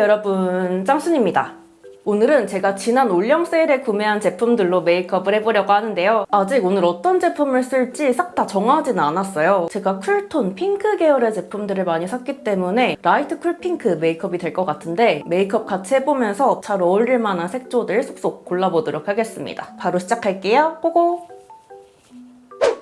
안녕하세요 여러분, 짱순입니다. 오늘은 제가 지난 올영 세일에 구매한 제품들로 메이크업을 해보려고 하는데요. 아직 오늘 어떤 제품을 쓸지 싹 다 정하지는 않았어요. 제가 쿨톤, 핑크 계열의 제품들을 많이 샀기 때문에 라이트 쿨 핑크 메이크업이 될 것 같은데 메이크업 같이 해보면서 잘 어울릴 만한 색조들 쏙쏙 골라보도록 하겠습니다. 바로 시작할게요. 고고!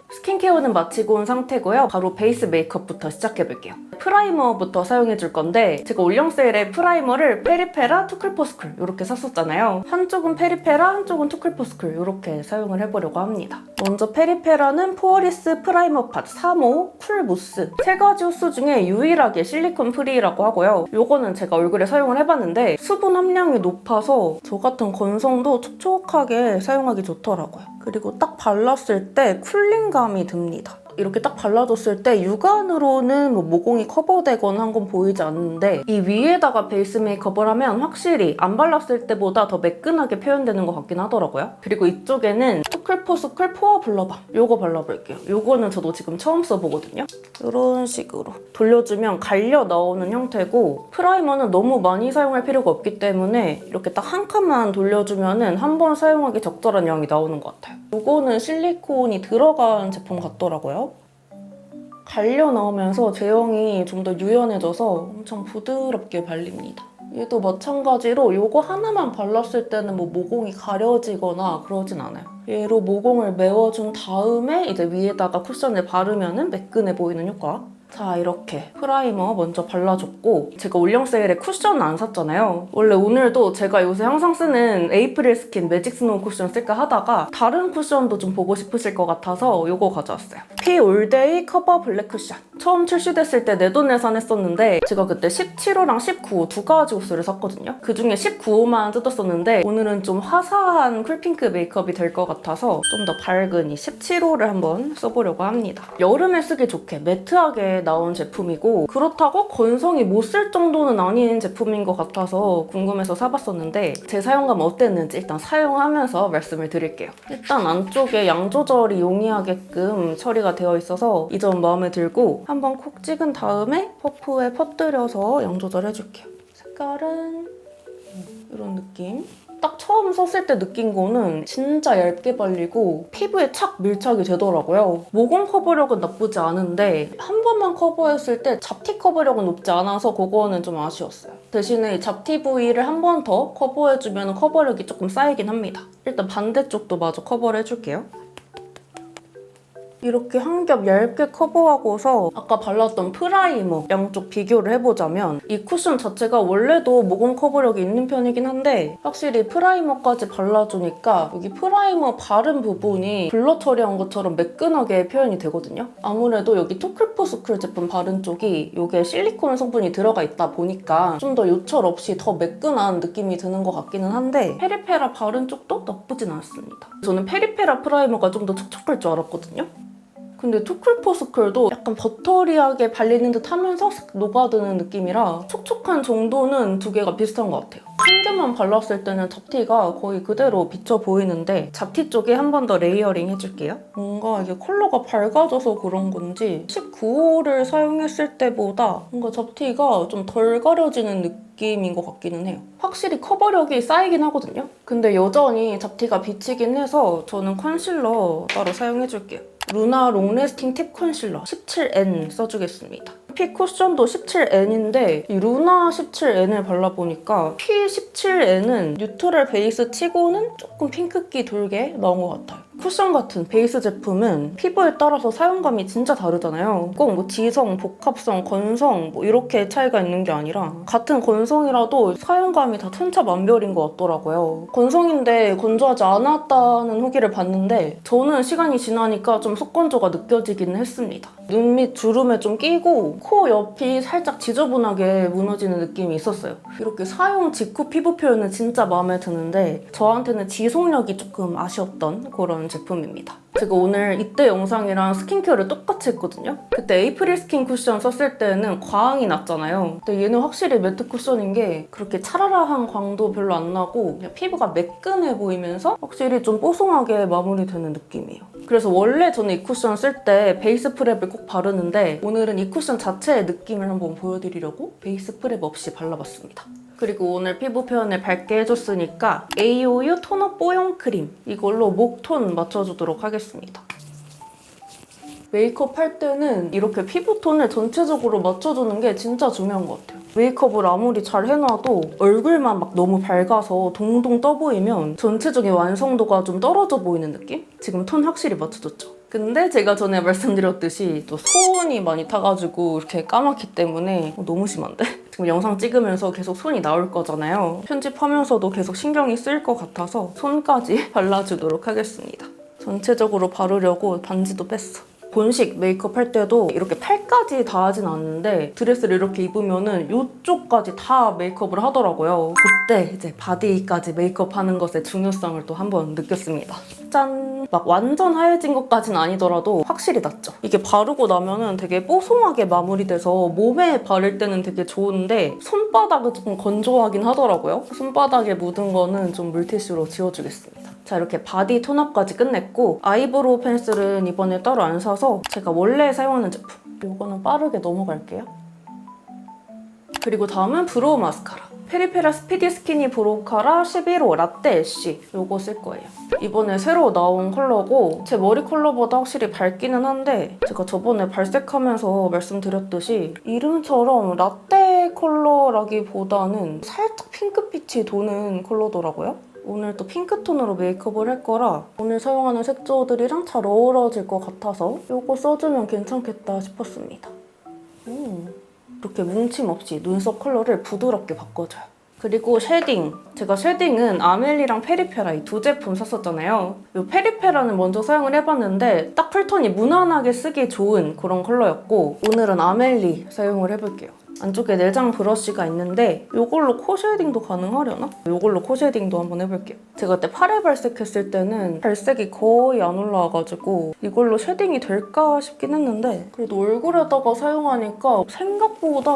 스킨케어는 마치고 온 상태고요. 바로 베이스 메이크업부터 시작해볼게요. 프라이머부터 사용해줄 건데 제가 올영 세일에 프라이머를 페리페라, 투클포스쿨 이렇게 샀었잖아요. 한쪽은 페리페라, 한쪽은 투클포스쿨 이렇게 사용을 해보려고 합니다. 먼저 페리페라는 포어리스 프라이머 팟 3호 쿨 무스. 세 가지 호수 중에 유일하게 실리콘 프리라고 하고요. 요거는 제가 얼굴에 사용을 해봤는데 수분 함량이 높아서 저 같은 건성도 촉촉하게 사용하기 좋더라고요. 그리고 딱 발랐을 때 쿨링감이 듭니다. 이렇게 딱 발라줬을 때 육안으로는 모공이 커버되거나 한 건 보이지 않는데 이 위에다가 베이스 메이크업을 하면 확실히 안 발랐을 때보다 더 매끈하게 표현되는 것 같긴 하더라고요. 그리고 이쪽에는 투클포스쿨 포어 블러밤 요거 발라볼게요. 요거는 저도 지금 처음 써보거든요. 이런 식으로 돌려주면 갈려 나오는 형태고 프라이머는 너무 많이 사용할 필요가 없기 때문에 이렇게 딱 한 칸만 돌려주면 한 번 사용하기 적절한 양이 나오는 것 같아요. 요거는 실리콘이 들어간 제품 같더라고요. 갈려 나오면서 제형이 좀 더 유연해져서 엄청 부드럽게 발립니다. 얘도 마찬가지로 이거 하나만 발랐을 때는 모공이 가려지거나 그러진 않아요. 얘로 모공을 메워준 다음에 이제 위에다가 쿠션을 바르면 매끈해 보이는 효과. 자, 이렇게 프라이머 먼저 발라줬고 제가 올영 세일에 쿠션을 안 샀잖아요. 원래 오늘도 제가 요새 항상 쓰는 에이프릴 스킨 매직 스노우 쿠션 쓸까 하다가 다른 쿠션도 좀 보고 싶으실 것 같아서 이거 가져왔어요. 피 올데이 커버 블랙 쿠션. 처음 출시됐을 때 내돈내산 했었는데 제가 그때 17호랑 19호 두 가지 호수를 샀거든요. 그중에 19호만 뜯었었는데 오늘은 좀 화사한 쿨핑크 메이크업이 될 것 같아서 좀 더 밝은 이 17호를 한번 써보려고 합니다. 여름에 쓰기 좋게 매트하게 나온 제품이고 그렇다고 건성이 못 쓸 정도는 아닌 제품인 것 같아서 궁금해서 사봤었는데 제 사용감 어땠는지 일단 사용하면서 말씀을 드릴게요. 일단 안쪽에 양 조절이 용이하게끔 처리가 되어 있어서 이 점 마음에 들고 한번 콕 찍은 다음에 퍼프에 퍼뜨려서 양 조절해줄게요. 색깔은 이런 느낌. 딱 처음 썼을 때 느낀 거는 진짜 얇게 발리고 피부에 착 밀착이 되더라고요. 모공 커버력은 나쁘지 않은데 한 번만 커버했을 때 잡티 커버력은 높지 않아서 그거는 좀 아쉬웠어요. 대신에 이 잡티 부위를 한 번 더 커버해주면 커버력이 조금 쌓이긴 합니다. 일단 반대쪽도 마저 커버를 해줄게요. 이렇게 한 겹 얇게 커버하고서 아까 발랐던 프라이머 양쪽 비교를 해보자면 이 쿠션 자체가 원래도 모공 커버력이 있는 편이긴 한데 확실히 프라이머까지 발라주니까 여기 프라이머 바른 부분이 블러 처리한 것처럼 매끈하게 표현이 되거든요. 아무래도 여기 투클포스쿨 제품 바른 쪽이 이게 실리콘 성분이 들어가 있다 보니까 좀 더 요철 없이 더 매끈한 느낌이 드는 것 같기는 한데 페리페라 바른 쪽도 나쁘진 않습니다. 저는 페리페라 프라이머가 좀 더 촉촉할 줄 알았거든요. 근데 투클포스쿨도 약간 버터리하게 발리는 듯 하면서 싹 녹아드는 느낌이라 촉촉한 정도는 두 개가 비슷한 것 같아요. 한 겹만 발랐을 때는 잡티가 거의 그대로 비쳐 보이는데 잡티 쪽에 한 번 더 레이어링 해줄게요. 뭔가 이게 컬러가 밝아져서 그런 건지 19호를 사용했을 때보다 뭔가 잡티가 좀 덜 가려지는 느낌인 것 같기는 해요. 확실히 커버력이 쌓이긴 하거든요. 근데 여전히 잡티가 비치긴 해서 저는 컨실러 따로 사용해줄게요. 루나 롱래스팅 팁 컨실러 17N 써주겠습니다. 피 쿠션도 17N인데 이 루나 17N을 발라보니까 피 17N은 뉴트럴 베이스 치고는 조금 핑크기 돌게 나온 것 같아요. 쿠션 같은 베이스 제품은 피부에 따라서 사용감이 진짜 다르잖아요. 꼭 지성, 복합성, 건성 이렇게 차이가 있는 게 아니라 같은 건성이라도 사용감이 다 천차만별인 것 같더라고요. 건성인데 건조하지 않았다는 후기를 봤는데 저는 시간이 지나니까 좀 속건조가 느껴지기는 했습니다. 눈 밑 주름에 좀 끼고 코 옆이 살짝 지저분하게 무너지는 느낌이 있었어요. 이렇게 사용 직후 피부 표현은 진짜 마음에 드는데 저한테는 지속력이 조금 아쉬웠던 그런 제품입니다. 제가 오늘 이때 영상이랑 스킨케어를 똑같이 했거든요. 그때 에이프릴 스킨 쿠션 썼을 때는 광이 났잖아요. 근데 얘는 확실히 매트 쿠션인 게 그렇게 차라라한 광도 별로 안 나고 그냥 피부가 매끈해 보이면서 확실히 좀 뽀송하게 마무리되는 느낌이에요. 그래서 원래 저는 이 쿠션 쓸 때 베이스 프랩을 꼭 바르는데 오늘은 이 쿠션 자체의 느낌을 한번 보여드리려고 베이스 프랩 없이 발라봤습니다. 그리고 오늘 피부 표현을 밝게 해줬으니까 AOU 톤업 뽀용 크림 이걸로 목톤 맞춰주도록 하겠습니다. 메이크업 할 때는 이렇게 피부톤을 전체적으로 맞춰주는 게 진짜 중요한 것 같아요. 메이크업을 아무리 잘 해놔도 얼굴만 막 너무 밝아서 동동 떠 보이면 전체적인 완성도가 좀 떨어져 보이는 느낌? 지금 톤 확실히 맞춰줬죠? 근데 제가 전에 말씀드렸듯이 또 소은이 많이 타가지고 이렇게 까맣기 때문에 너무 심한데? 지금 영상 찍으면서 계속 손이 나올 거잖아요. 편집하면서도 계속 신경이 쓰일 것 같아서 손까지 발라주도록 하겠습니다. 전체적으로 바르려고 반지도 뺐어. 본식 메이크업 할 때도 이렇게 팔까지 다 하진 않는데 드레스를 이렇게 입으면은 이쪽까지 다 메이크업을 하더라고요. 그때 이제 바디까지 메이크업 하는 것의 중요성을 또 한번 느꼈습니다. 짠! 막 완전 하얘진 것까지는 아니더라도 확실히 낫죠. 이게 바르고 나면은 되게 뽀송하게 마무리돼서 몸에 바를 때는 되게 좋은데 손바닥은 조금 건조하긴 하더라고요. 손바닥에 묻은 거는 좀 물티슈로 지워주겠습니다. 자, 이렇게 바디 톤업까지 끝냈고 아이브로우 펜슬은 이번에 따로 안 사서 제가 원래 사용하는 제품 이거는 빠르게 넘어갈게요. 그리고 다음은 브로우 마스카라. 페리페라 스피디 스키니 브로우 카라 11호 라떼 애쉬 이거 쓸 거예요. 이번에 새로 나온 컬러고 제 머리 컬러보다 확실히 밝기는 한데 제가 저번에 발색하면서 말씀드렸듯이 이름처럼 라떼 컬러라기보다는 살짝 핑크빛이 도는 컬러더라고요. 오늘 또 핑크톤으로 메이크업을 할 거라 오늘 사용하는 색조들이랑 잘 어우러질 것 같아서 이거 써주면 괜찮겠다 싶었습니다. 이렇게 뭉침 없이 눈썹 컬러를 부드럽게 바꿔줘요. 그리고 쉐딩. 제가 쉐딩은 아멜리랑 페리페라 이 두 제품 샀었잖아요. 이 페리페라는 먼저 사용을 해봤는데 딱 쿨톤이 무난하게 쓰기 좋은 그런 컬러였고 오늘은 아멜리 사용을 해볼게요. 안쪽에 내장 브러쉬가 있는데 이걸로 코 쉐딩도 가능하려나? 이걸로 코 쉐딩도 한번 해볼게요. 제가 그때 팔에 발색했을 때는 발색이 거의 안 올라와가지고 이걸로 쉐딩이 될까 싶긴 했는데 그래도 얼굴에다가 사용하니까 생각보다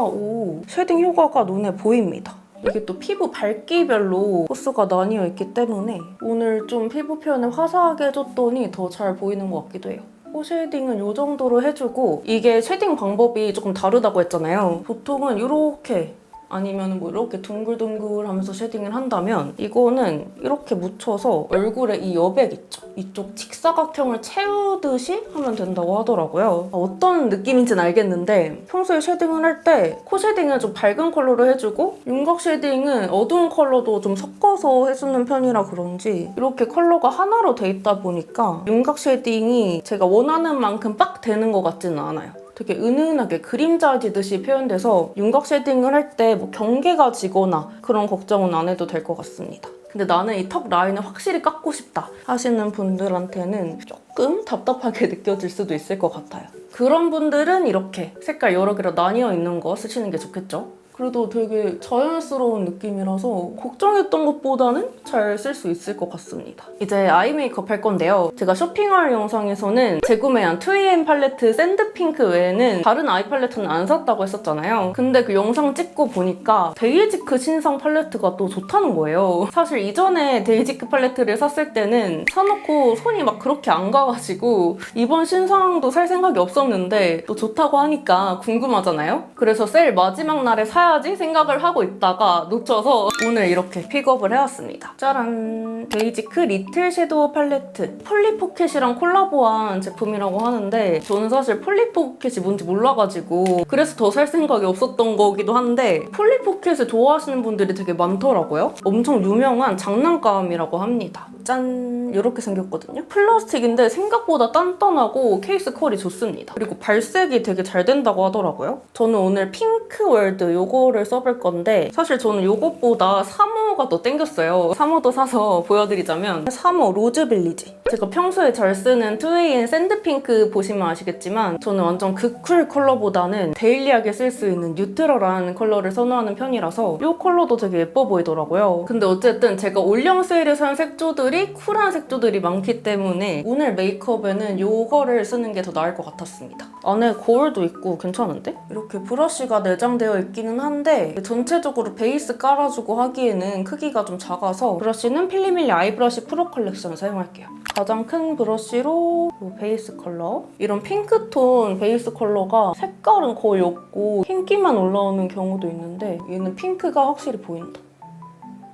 쉐딩 효과가 눈에 보입니다. 이게 또 피부 밝기별로 코스가 나뉘어 있기 때문에 오늘 좀 피부 표현을 화사하게 해줬더니 더 잘 보이는 것 같기도 해요. 코 쉐딩은 이 정도로 해주고 이게 쉐딩 방법이 조금 다르다고 했잖아요. 보통은 이렇게 아니면 뭐 이렇게 둥글둥글 하면서 쉐딩을 한다면 이거는 이렇게 묻혀서 얼굴에 이 여백 있죠? 이쪽 직사각형을 채우듯이 하면 된다고 하더라고요. 어떤 느낌인지는 알겠는데 평소에 쉐딩을 할 때 코 쉐딩은 좀 밝은 컬러로 해주고 윤곽 쉐딩은 어두운 컬러도 좀 섞어서 해주는 편이라 그런지 이렇게 컬러가 하나로 돼 있다 보니까 윤곽 쉐딩이 제가 원하는 만큼 빡 되는 것 같지는 않아요. 되게 은은하게 그림자지듯이 표현돼서 윤곽 쉐딩을 할 때 뭐 경계가 지거나 그런 걱정은 안 해도 될 것 같습니다. 근데 나는 이 턱 라인을 확실히 깎고 싶다 하시는 분들한테는 조금 답답하게 느껴질 수도 있을 것 같아요. 그런 분들은 이렇게 색깔 여러 개로 나뉘어 있는 거 쓰시는 게 좋겠죠? 그래도 되게 자연스러운 느낌이라서 걱정했던 것보다는 잘 쓸 수 있을 것 같습니다. 이제 아이 메이크업 할 건데요. 제가 쇼핑할 영상에서는 재구매한 2AM 팔레트 샌드핑크 외에는 다른 아이 팔레트는 안 샀다고 했었잖아요. 근데 그 영상 찍고 보니까 데이지크 신상 팔레트가 또 좋다는 거예요. 사실 이전에 데이지크 팔레트를 샀을 때는 사놓고 손이 막 그렇게 안 가가지고 이번 신상도 살 생각이 없었는데 또 좋다고 하니까 궁금하잖아요? 그래서 세일 마지막 날에 사야지 생각을 하고 있다가 놓쳐서 오늘 이렇게 픽업을 해왔습니다. 짜란! 데이지크 리틀 섀도우 팔레트. 폴리포켓이랑 콜라보한 제품이라고 하는데 저는 사실 폴리포켓이 뭔지 몰라가지고 그래서 더 살 생각이 없었던 거기도 한데 폴리포켓을 좋아하시는 분들이 되게 많더라고요. 엄청 유명한 장난감이라고 합니다. 짠! 이렇게 생겼거든요. 플라스틱인데 생각보다 단단하고 케이스 컬이 좋습니다. 그리고 발색이 되게 잘 된다고 하더라고요. 저는 오늘 핑크월드 요거를 써볼 건데 사실 저는 요것보다 3호가 더 땡겼어요. 3호도 사서 보여드리자면 3호 로즈빌리지. 제가 평소에 잘 쓰는 2AM 샌드핑크 보시면 아시겠지만 저는 완전 극쿨 컬러보다는 데일리하게 쓸 수 있는 뉴트럴한 컬러를 선호하는 편이라서 이 컬러도 되게 예뻐 보이더라고요. 근데 어쨌든 제가 올영 세일에 산 색조들이 쿨한 색조들이 많기 때문에 오늘 메이크업에는 이거를 쓰는 게 더 나을 것 같았습니다. 안에 거울도 있고 괜찮은데? 이렇게 브러쉬가 내장되어 있기는 한데 전체적으로 베이스 깔아주고 하기에는 크기가 좀 작아서 브러쉬는 필리밀리 아이브러쉬 프로 컬렉션을 사용할게요. 가장 큰 브러쉬로 이 베이스 컬러. 이런 핑크톤 베이스 컬러가 색깔은 거의 없고 흰기만 올라오는 경우도 있는데 얘는 핑크가 확실히 보인다.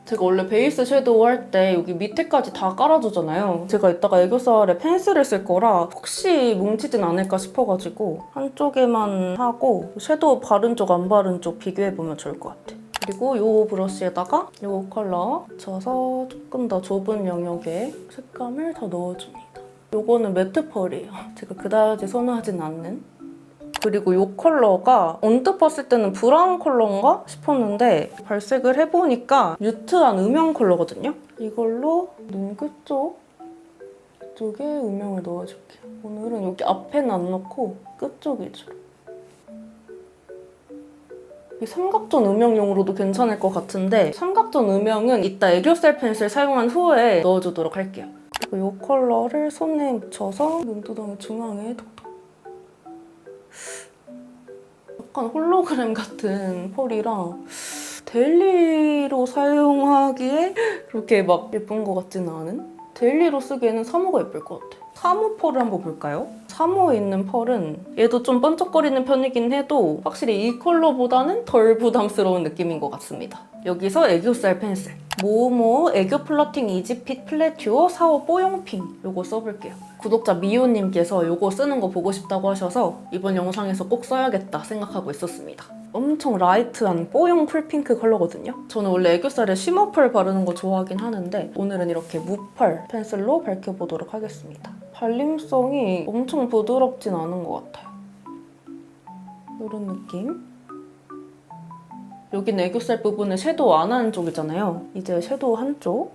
제가 원래 베이스 섀도우 할 때 여기 밑에까지 다 깔아주잖아요. 제가 이따가 애교살에 펜슬을 쓸 거라 혹시 뭉치진 않을까 싶어가지고 한쪽에만 하고 섀도우 바른 쪽, 안 바른 쪽 비교해보면 좋을 것 같아요. 그리고 이 브러쉬에다가 이 컬러 묻혀서 조금 더 좁은 영역에 색감을 더 넣어줍니다. 이거는 매트 펄이에요. 제가 그다지 선호하진 않는. 그리고 이 컬러가 언뜻 봤을 때는 브라운 컬러인가 싶었는데 발색을 해보니까 뮤트한 음영 컬러거든요. 이걸로 눈 끝쪽 쪽에 음영을 넣어줄게요. 오늘은 여기 앞에는 안 넣고 끝쪽 위주로. 이 삼각존 음영용으로도 괜찮을 것 같은데 삼각존 음영은 이따 애교살 펜슬 사용한 후에 넣어주도록 할게요. 그리고 이 컬러를 손에 묻혀서 눈두덩이 중앙에 톡톡. 약간 홀로그램 같은 펄이랑 데일리로 사용하기에 그렇게 막 예쁜 것 같지는 않은? 데일리로 쓰기에는 3호가 예쁠 것 같아. 3호 펄을 한번 볼까요? 3호에 있는 펄은 얘도 좀 번쩍거리는 편이긴 해도 확실히 이 컬러보다는 덜 부담스러운 느낌인 것 같습니다. 여기서 애교살 펜슬. 모모 애교 플러팅 이지핏 플래튜어 4호 뽀용핑 이거 써볼게요. 구독자 미호님께서 이거 쓰는 거 보고 싶다고 하셔서 이번 영상에서 꼭 써야겠다 생각하고 있었습니다. 엄청 라이트한 뽀용 풀핑크 컬러거든요. 저는 원래 애교살에 쉬머펄 바르는 거 좋아하긴 하는데 오늘은 이렇게 무펄 펜슬로 밝혀보도록 하겠습니다. 발림성이 엄청 부드럽진 않은 것 같아요. 이런 느낌. 여기는 애교살 부분에 섀도우 안 하는 쪽이잖아요. 이제 섀도우 한쪽.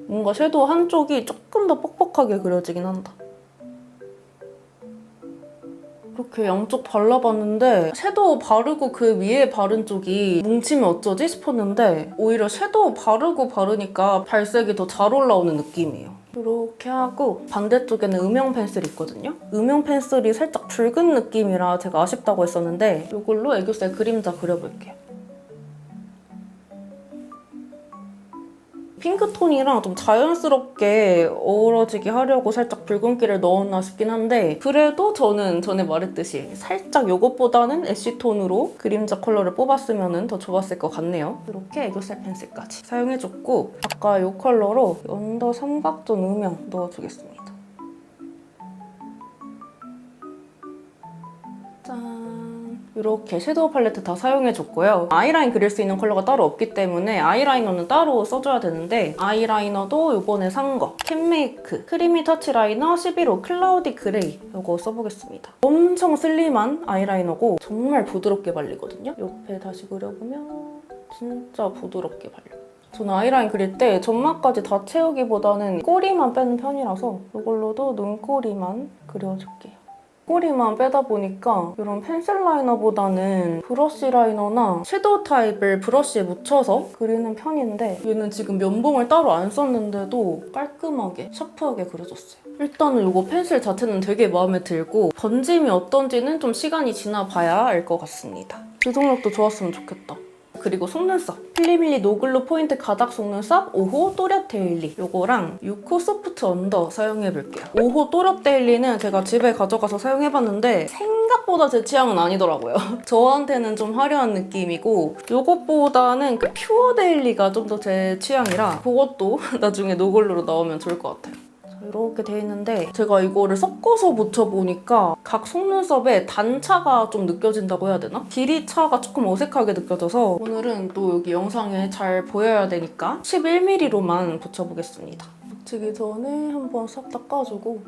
뭔가 섀도우 한쪽이 조금 더 뻑뻑하게 그려지긴 한다. 이렇게 양쪽 발라봤는데 섀도우 바르고 그 위에 바른 쪽이 뭉치면 어쩌지 싶었는데 오히려 섀도우 바르고 바르니까 발색이 더 잘 올라오는 느낌이에요. 이렇게 하고 반대쪽에는 음영 펜슬이 있거든요. 음영 펜슬이 살짝 붉은 느낌이라 제가 아쉽다고 했었는데 이걸로 애교살 그림자 그려볼게요. 핑크톤이랑 좀 자연스럽게 어우러지게 하려고 살짝 붉은기를 넣었나 싶긴 한데 그래도 저는 전에 말했듯이 살짝 이것보다는 애쉬톤으로 그림자 컬러를 뽑았으면 더 좋았을 것 같네요. 이렇게 애교살 펜슬까지 사용해줬고 아까 이 컬러로 언더 삼각존 음영 넣어주겠습니다. 짠! 이렇게 섀도우 팔레트 다 사용해줬고요. 아이라인 그릴 수 있는 컬러가 따로 없기 때문에 아이라이너는 따로 써줘야 되는데 아이라이너도 이번에 산 거 캔메이크 크리미 터치 라이너 11호 클라우디 그레이 이거 써보겠습니다. 엄청 슬림한 아이라이너고 정말 부드럽게 발리거든요. 옆에 다시 그려보면 진짜 부드럽게 발려요. 저는 아이라인 그릴 때 점막까지 다 채우기보다는 꼬리만 빼는 편이라서 이걸로도 눈꼬리만 그려줄게요. 꼬리만 빼다 보니까 이런 펜슬 라이너보다는 브러쉬 라이너나 섀도우 타입을 브러쉬에 묻혀서 그리는 편인데 얘는 지금 면봉을 따로 안 썼는데도 깔끔하게 샤프하게 그려졌어요. 일단은 이거 펜슬 자체는 되게 마음에 들고 번짐이 어떤지는 좀 시간이 지나봐야 알 것 같습니다. 지속력도 좋았으면 좋겠다. 그리고 속눈썹 필리밀리 노글로 포인트 가닥 속눈썹 5호 또렷 데일리 요거랑 6호 소프트 언더 사용해볼게요. 5호 또렷 데일리는 제가 집에 가져가서 사용해봤는데 생각보다 제 취향은 아니더라고요. 저한테는 좀 화려한 느낌이고 요것보다는 그 퓨어 데일리가 좀 더 제 취향이라 그것도 나중에 노글로로 나오면 좋을 것 같아요. 이렇게 돼 있는데 제가 이거를 섞어서 묻혀보니까 각 속눈썹에 단차가 좀 느껴진다고 해야 되나? 길이 차가 조금 어색하게 느껴져서 오늘은 또 여기 영상에 잘 보여야 되니까 11mm로만 붙여보겠습니다. 붙이기 전에 한번 싹 닦아주고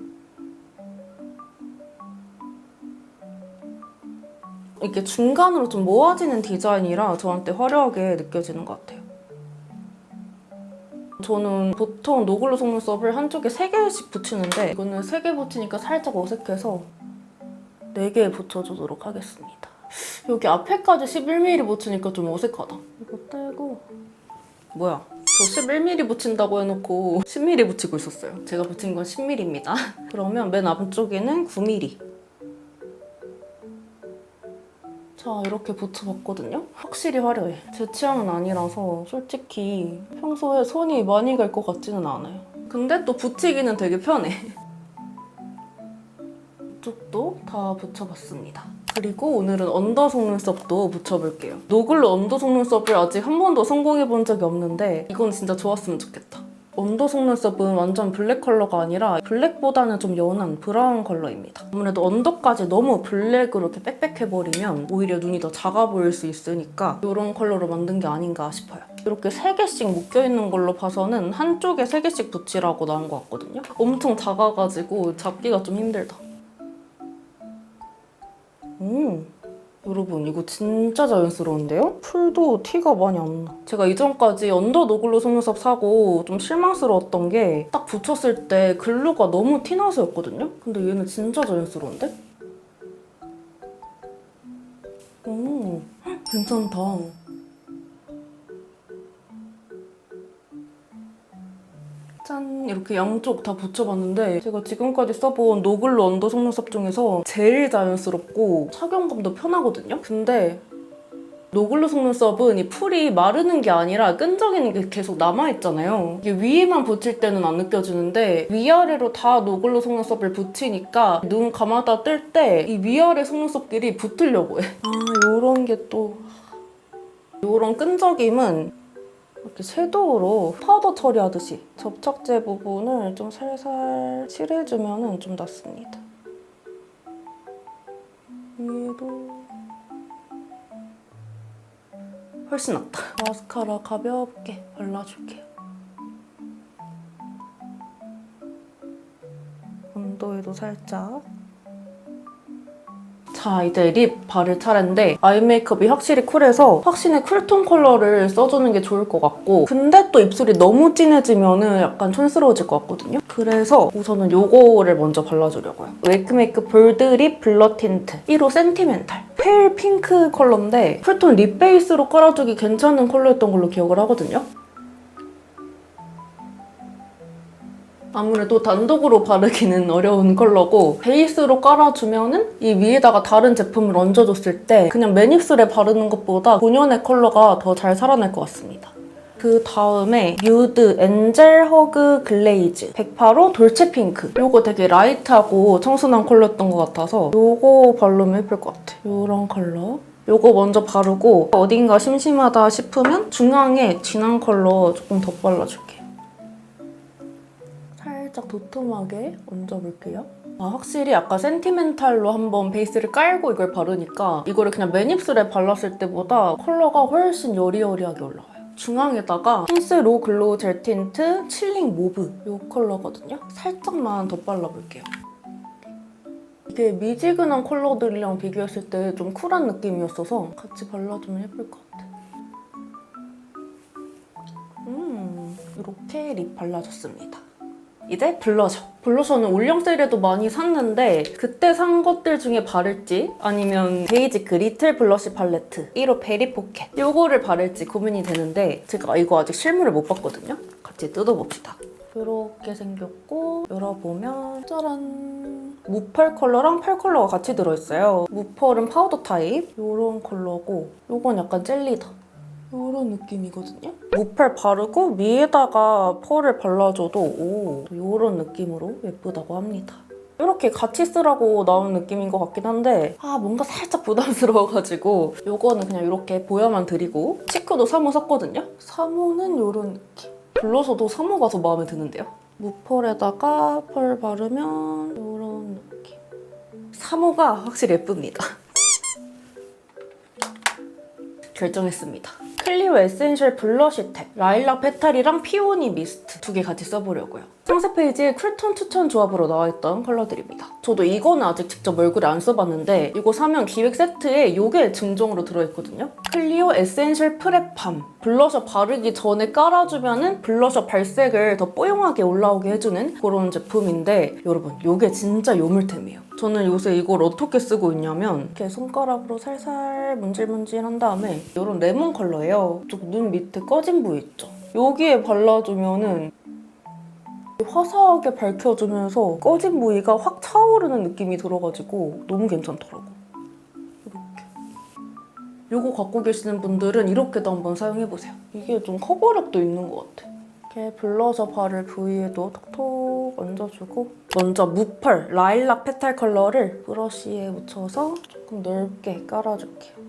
이렇게 중간으로 좀 모아지는 디자인이라 저한테 화려하게 느껴지는 것 같아요. 저는 보통 노글로 속눈썹을 한쪽에 3개씩 붙이는데 이거는 3개 붙이니까 살짝 어색해서 4개 붙여주도록 하겠습니다. 여기 앞에까지 11mm 붙이니까 좀 어색하다. 이거 떼고 뭐야? 저 11mm 붙인다고 해놓고 10mm 붙이고 있었어요. 제가 붙인 건 10mm입니다. 그러면 맨 앞쪽에는 9mm 자, 이렇게 붙여봤거든요? 확실히 화려해. 제 취향은 아니라서 솔직히 평소에 손이 많이 갈 것 같지는 않아요. 근데 또 붙이기는 되게 편해. 이쪽도 다 붙여봤습니다. 그리고 오늘은 언더 속눈썹도 붙여볼게요. 노글로 언더 속눈썹을 아직 한 번도 성공해본 적이 없는데 이건 진짜 좋았으면 좋겠다. 언더 속눈썹은 완전 블랙 컬러가 아니라 블랙보다는 좀 연한 브라운 컬러입니다. 아무래도 언더까지 너무 블랙으로 이렇게 빽빽해버리면 오히려 눈이 더 작아 보일 수 있으니까 이런 컬러로 만든 게 아닌가 싶어요. 이렇게 3개씩 묶여있는 걸로 봐서는 한쪽에 3개씩 붙이라고 나온 것 같거든요. 엄청 작아가지고 잡기가 좀 힘들다. 여러분 이거 진짜 자연스러운데요? 풀도 티가 많이 안 나. 제가 이전까지 언더 노글로 속눈썹 사고 좀 실망스러웠던 게 딱 붙였을 때 글루가 너무 티나서였거든요? 근데 얘는 진짜 자연스러운데? 오, 괜찮다. 짠! 이렇게 양쪽 다 붙여봤는데 제가 지금까지 써본 노글로 언더 속눈썹 중에서 제일 자연스럽고 착용감도 편하거든요? 근데 노글로 속눈썹은 이 풀이 마르는 게 아니라 끈적이는 게 계속 남아있잖아요. 이게 위에만 붙일 때는 안 느껴지는데 위아래로 다 노글로 속눈썹을 붙이니까 눈 감았다 뜰 때 이 위아래 속눈썹끼리 붙으려고 해. 요런 게 또... 요런 끈적임은 이렇게 섀도우로 파우더 처리하듯이 접착제 부분을 좀 살살 칠해주면 좀 낫습니다. 위에도 훨씬 낫다. 마스카라 가볍게 발라줄게요. 언더에도 살짝. 자, 이제 립 바를 차례인데 아이 메이크업이 확실히 쿨해서 확신의 쿨톤 컬러를 써주는 게 좋을 것 같고 근데 또 입술이 너무 진해지면 약간 촌스러워질 것 같거든요? 그래서 우선은 요거를 먼저 발라주려고요. 웨이크메이크 볼드 립 블러 틴트 1호 센티멘탈 페일 핑크 컬러인데 쿨톤 립 베이스로 깔아주기 괜찮은 컬러였던 걸로 기억을 하거든요? 아무래도 단독으로 바르기는 어려운 컬러고 베이스로 깔아주면은 이 위에다가 다른 제품을 얹어줬을 때 그냥 맨입술에 바르는 것보다 본연의 컬러가 더 잘 살아날 것 같습니다. 그 다음에 뉴드 엔젤 허그 글레이즈 108호 돌체 핑크 요거 되게 라이트하고 청순한 컬러였던 것 같아서 요거 바르면 예쁠 것 같아. 요런 컬러 요거 먼저 바르고 어딘가 심심하다 싶으면 중앙에 진한 컬러 조금 더 발라줄게요. 살짝 도톰하게 얹어볼게요. 확실히 아까 센티멘탈로 한번 베이스를 깔고 이걸 바르니까 이거를 그냥 맨입술에 발랐을 때보다 컬러가 훨씬 여리여리하게 올라와요. 중앙에다가 힌스로 글로우 젤 틴트 칠링 모브 이 컬러거든요. 살짝만 더 발라볼게요. 이게 미지근한 컬러들이랑 비교했을 때 좀 쿨한 느낌이었어서 같이 발라주면 예쁠 것 같아. 이렇게 립 발라줬습니다. 이제 블러셔. 블러셔는 올영 세일에도 많이 샀는데 그때 산 것들 중에 바를지 아니면 베이지크 리틀 블러쉬 팔레트 1호 베리 포켓 이거를 바를지 고민이 되는데 제가 이거 아직 실물을 못 봤거든요? 같이 뜯어봅시다. 이렇게 생겼고 열어보면 짜란! 무펄 컬러랑 펄 컬러가 같이 들어있어요. 무펄은 파우더 타입 이런 컬러고 이건 약간 젤리다. 이런 느낌이거든요? 무펄 바르고 위에다가 펄을 발라줘도 이런 느낌으로 예쁘다고 합니다. 이렇게 같이 쓰라고 나온 느낌인 것 같긴 한데 뭔가 살짝 부담스러워가지고 이거는 그냥 이렇게 보여만 드리고 치크도 3호 샀거든요? 3호는 이런 느낌. 블러셔도 3호가 더 마음에 드는데요? 무펄에다가 펄 바르면 이런 느낌. 3호가 확실히 예쁩니다. 결정했습니다. 클리오 에센셜 블러쉬 탭 라일락 페탈이랑 피오니 미스트 2개 같이 써보려고요. 상세 페이지에 쿨톤 추천 조합으로 나와있던 컬러들입니다. 저도 이거는 아직 직접 얼굴에 안 써봤는데 이거 사면 기획 세트에 이게 증정으로 들어있거든요. 클리오 에센셜 프랩팜 블러셔 바르기 전에 깔아주면 블러셔 발색을 더 뽀용하게 올라오게 해주는 그런 제품인데 여러분 이게 진짜 요물템이에요. 저는 요새 이걸 어떻게 쓰고 있냐면 이렇게 손가락으로 살살 문질문질한 다음에 이런 레몬 컬러예요. 이쪽 눈 밑에 꺼진 부위 있죠? 여기에 발라주면은 화사하게 밝혀주면서 꺼진 부위가 확 차오르는 느낌이 들어가지고 너무 괜찮더라고. 이렇게. 이거 갖고 계시는 분들은 이렇게도 한번 사용해보세요. 이게 좀 커버력도 있는 것 같아. 이렇게 블러셔 바를 부위에도 톡톡 얹어주고 먼저 무펄 라일락 페탈 컬러를 브러쉬에 묻혀서 조금 넓게 깔아줄게요.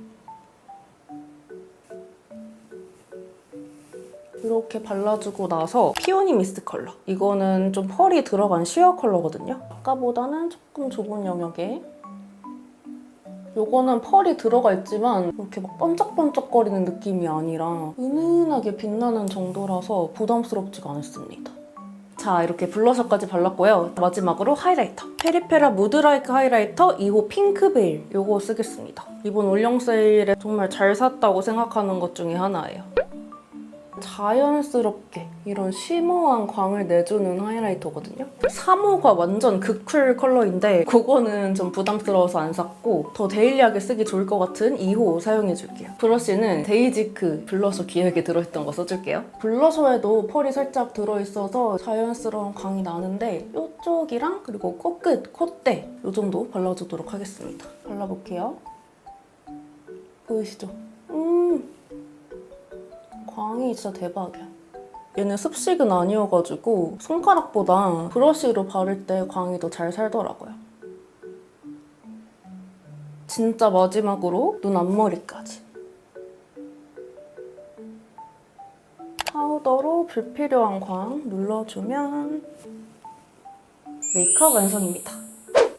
이렇게 발라주고 나서 피오니 미스트 컬러. 이거는 좀 펄이 들어간 쉬어 컬러거든요. 아까보다는 조금 좁은 영역에. 이거는 펄이 들어가 있지만 이렇게 막 번쩍번쩍거리는 느낌이 아니라 은은하게 빛나는 정도라서 부담스럽지가 않습니다. 자, 이렇게 블러셔까지 발랐고요. 마지막으로 하이라이터. 페리페라 무드라이크 하이라이터 2호 핑크베일. 이거 쓰겠습니다. 이번 올영 세일에 정말 잘 샀다고 생각하는 것 중에 하나예요. 자연스럽게 이런 쉬머한 광을 내주는 하이라이터거든요. 3호가 완전 극쿨 컬러인데 그거는 좀 부담스러워서 안 샀고 더 데일리하게 쓰기 좋을 것 같은 2호 사용해줄게요. 브러쉬는 데이지크 블러셔 기획에 들어있던 거 써줄게요. 블러셔에도 펄이 살짝 들어있어서 자연스러운 광이 나는데 이쪽이랑 그리고 코끝, 콧대 이 정도 발라주도록 하겠습니다. 발라볼게요. 보이시죠? 광이 진짜 대박이야. 얘는 습식은 아니어가지고 손가락보다 브러쉬로 바를 때 광이 더 잘 살더라고요. 진짜 마지막으로 눈 앞머리까지. 파우더로 불필요한 광 눌러주면 메이크업 완성입니다.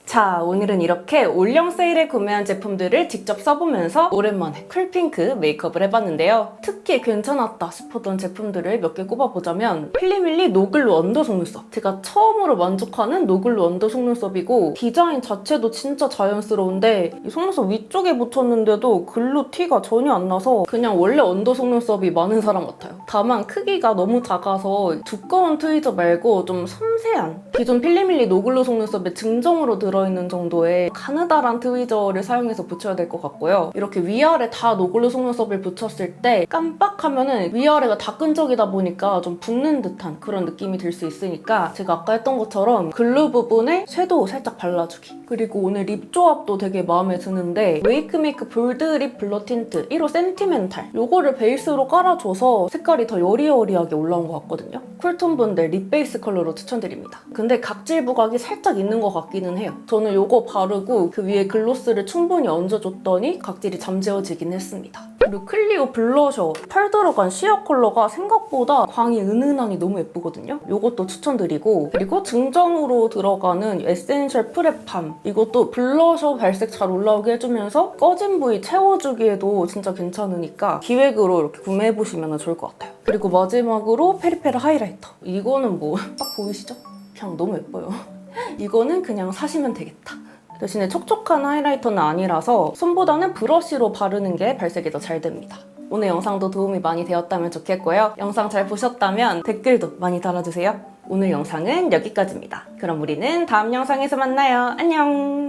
자, 오늘은 이렇게 올영 세일에 구매한 제품들을 직접 써보면서 오랜만에 쿨핑크 메이크업을 해봤는데요. 특히 괜찮았다 싶었던 제품들을 몇 개 꼽아보자면 필리밀리 노글로 언더 속눈썹. 제가 처음으로 만족하는 노글로 언더 속눈썹이고 디자인 자체도 진짜 자연스러운데 이 속눈썹 위쪽에 붙였는데도 글루 티가 전혀 안 나서 그냥 원래 언더 속눈썹이 많은 사람 같아요. 다만 크기가 너무 작아서 두꺼운 트위저 말고 좀 섬세한 기존 필리밀리 노글로 속눈썹의 증정으로 들어있는 정도의 가느다란 트위저를 사용해서 붙여야 될 것 같고요. 이렇게 위아래 다 노글로 속눈썹을 붙였을 때 깜빡하면은 위아래가 다 끈적이다 보니까 좀 붓는 듯한 그런 느낌이 들 수 있으니까 제가 아까 했던 것처럼 글루 부분에 섀도우 살짝 발라주기. 그리고 오늘 립 조합도 되게 마음에 드는데 웨이크메이크 볼드 립 블러 틴트 1호 센티멘탈 요거를 베이스로 깔아줘서 색깔이 더 여리여리하게 올라온 것 같거든요. 쿨톤 분들 립 베이스 컬러로 추천드립니다. 근데 각질 부각이 살짝 있는 것 같기는 해요. 저는 요거 바르고 그 위에 글로스를 충분히 얹어줬더니 각질이 잠재워지긴 했습니다. 그리고 클리오 블러셔 펄 들어간 시어 컬러가 생각보다 광이 은은하니 너무 예쁘거든요. 요것도 추천드리고 그리고 증정으로 들어가는 에센셜 프랩팜 이것도 블러셔 발색 잘 올라오게 해주면서 꺼진 부위 채워주기에도 진짜 괜찮으니까 기획으로 이렇게 구매해보시면 좋을 것 같아요. 그리고 마지막으로 페리페라 하이라이터. 이거는 뭐 딱 보이시죠? 그냥 너무 예뻐요. 이거는 그냥 사시면 되겠다. 대신에 촉촉한 하이라이터는 아니라서 손보다는 브러쉬로 바르는 게 발색이 더 잘 됩니다. 오늘 영상도 도움이 많이 되었다면 좋겠고요. 영상 잘 보셨다면 댓글도 많이 달아주세요. 오늘 영상은 여기까지입니다. 그럼 우리는 다음 영상에서 만나요. 안녕!